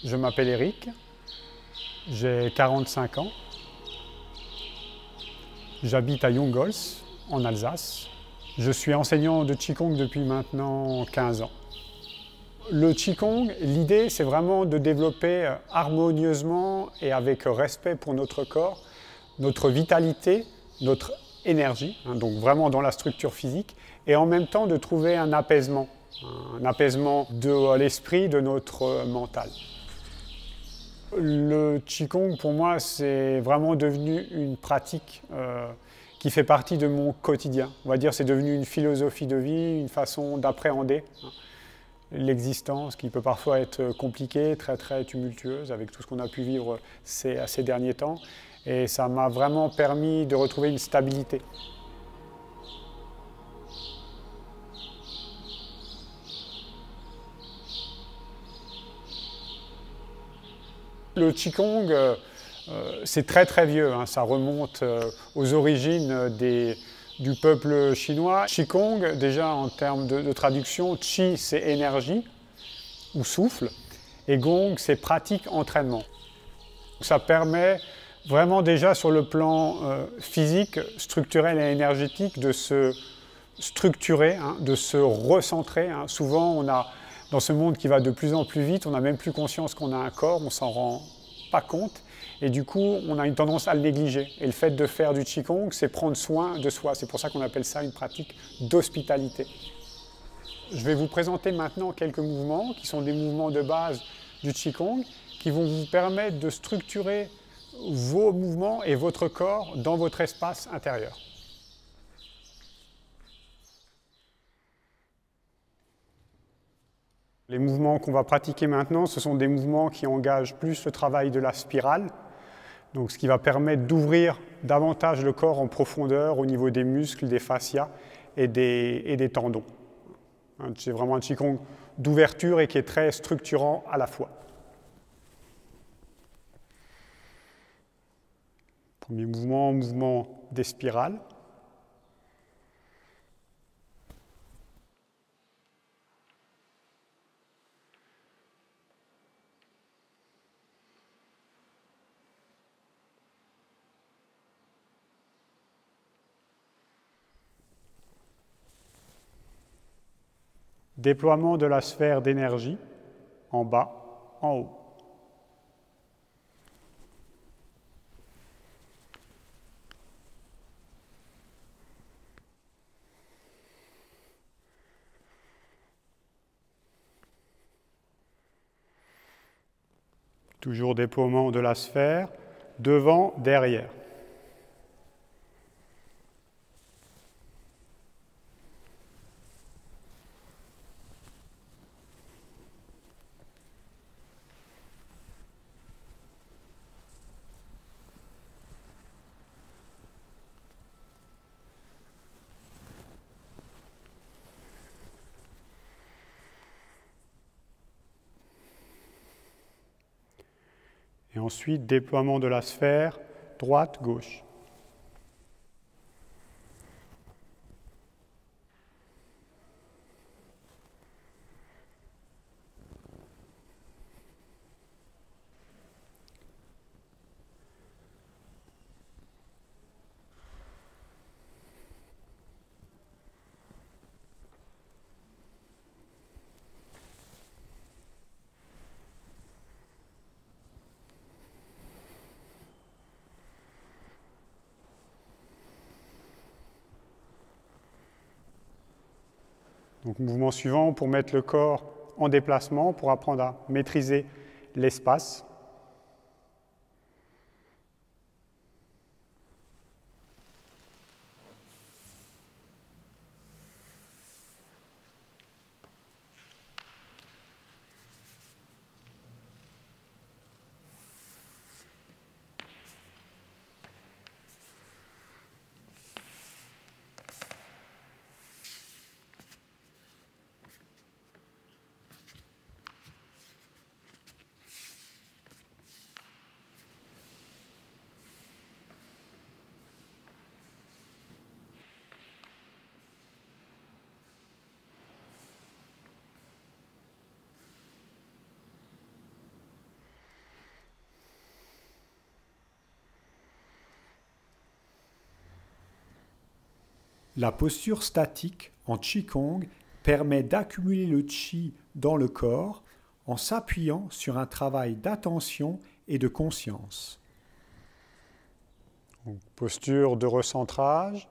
Je m'appelle Eric, j'ai 45 ans. J'habite à Jungholz, en Alsace. Je suis enseignant de Qigong depuis maintenant 15 ans. Le Qigong, l'idée, c'est vraiment de développer harmonieusement et avec respect pour notre corps, notre vitalité, notre énergie, donc vraiment dans la structure physique, et en même temps de trouver un apaisement de l'esprit, de notre mental. Le Qigong, pour moi, c'est vraiment devenu une pratique qui fait partie de mon quotidien. On va dire c'est devenu une philosophie de vie, une façon d'appréhender l'existence qui peut parfois être compliquée, très tumultueuse avec tout ce qu'on a pu vivre ces derniers temps. Et ça m'a vraiment permis de retrouver une stabilité. Le Qigong, c'est très vieux, hein. Ça remonte aux origines du peuple chinois. Qigong, déjà en termes de traduction, Qi c'est énergie ou souffle, et Gong c'est pratique, entraînement. Ça permet vraiment déjà sur le plan physique, structurel et énergétique de se structurer, de se recentrer. Souvent on a, dans ce monde qui va de plus en plus vite, on n'a même plus conscience qu'on a un corps, on s'en rend pas compte. Et du coup, on a une tendance à le négliger. Et le fait de faire du Qigong, c'est prendre soin de soi. C'est pour ça qu'on appelle ça une pratique d'hospitalité. Je vais vous présenter maintenant quelques mouvements qui sont des mouvements de base du Qigong qui vont vous permettre de structurer vos mouvements et votre corps dans votre espace intérieur. Les mouvements qu'on va pratiquer maintenant, ce sont des mouvements qui engagent plus le travail de la spirale. Donc, ce qui va permettre d'ouvrir davantage le corps en profondeur au niveau des muscles, des fascias et des tendons. C'est vraiment un Qigong d'ouverture et qui est très structurant à la fois. Premier mouvement, mouvement des spirales. Déploiement de la sphère d'énergie, en bas, en haut. Toujours déploiement de la sphère, devant, derrière. Et ensuite, déploiement de la sphère, droite, gauche. Donc, mouvement suivant pour mettre le corps en déplacement, pour apprendre à maîtriser l'espace. La posture statique en Qigong permet d'accumuler le Qi dans le corps en s'appuyant sur un travail d'attention et de conscience. Donc, posture de recentrage.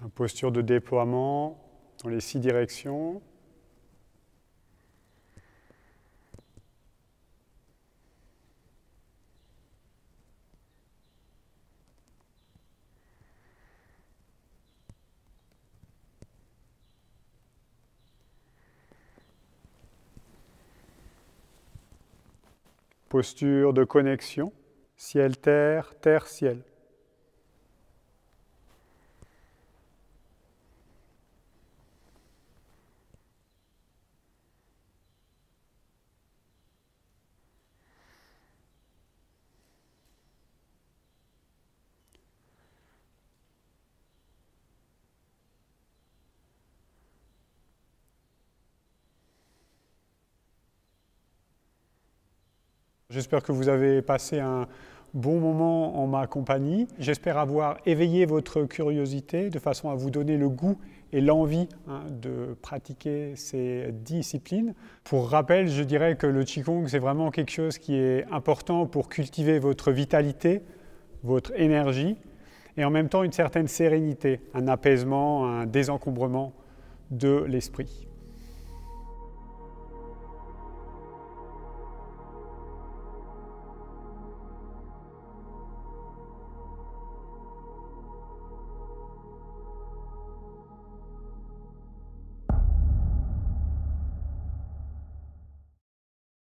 Une posture de déploiement dans les 6 directions. Posture de connexion, ciel-terre, terre-ciel. J'espère que vous avez passé un bon moment en ma compagnie. J'espère avoir éveillé votre curiosité de façon à vous donner le goût et l'envie de pratiquer ces disciplines. Pour rappel, je dirais que le Qigong, c'est vraiment quelque chose qui est important pour cultiver votre vitalité, votre énergie et en même temps une certaine sérénité, un apaisement, un désencombrement de l'esprit.